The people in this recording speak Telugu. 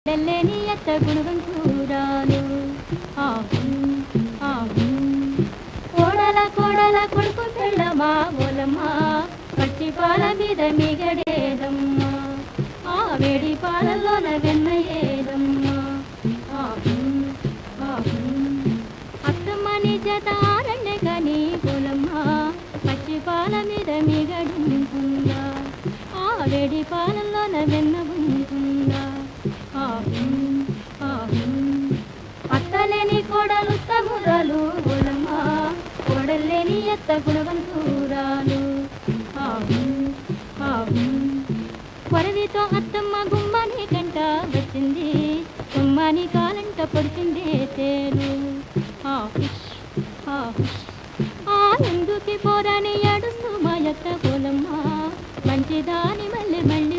తెల్లని ఎత్త గుణవంతురాలు కోడల కోడల కొడుకు పెళ్ళమా ఓలమ్మా పచ్చి పాల మీద మిగడేదమ్మా ఆ వేడి పాలలోన వెన్న ఏదమ్మా అత్తమ్మని చేత ఆరండే కానీ ఓలమ్మా పచ్చి పాల మీద మిగడుంటుందా ఆ వేడి పాలలోన వెన్న ఉంటుందా అత్తలేని కోడలు తమురాలు ఓలమ్మా కోడలేని ఎత్త గుణవంతురాలు కొరవితో అత్తమ్మ గుమ్మని కంట వచ్చింది గుమ్మని కాలంట పొడిచింది తేలు ఎందుకి పోరాని అడుస్తూ మా ఎత్త కోలమ్మ మంచిదాని మళ్ళీ మళ్ళీ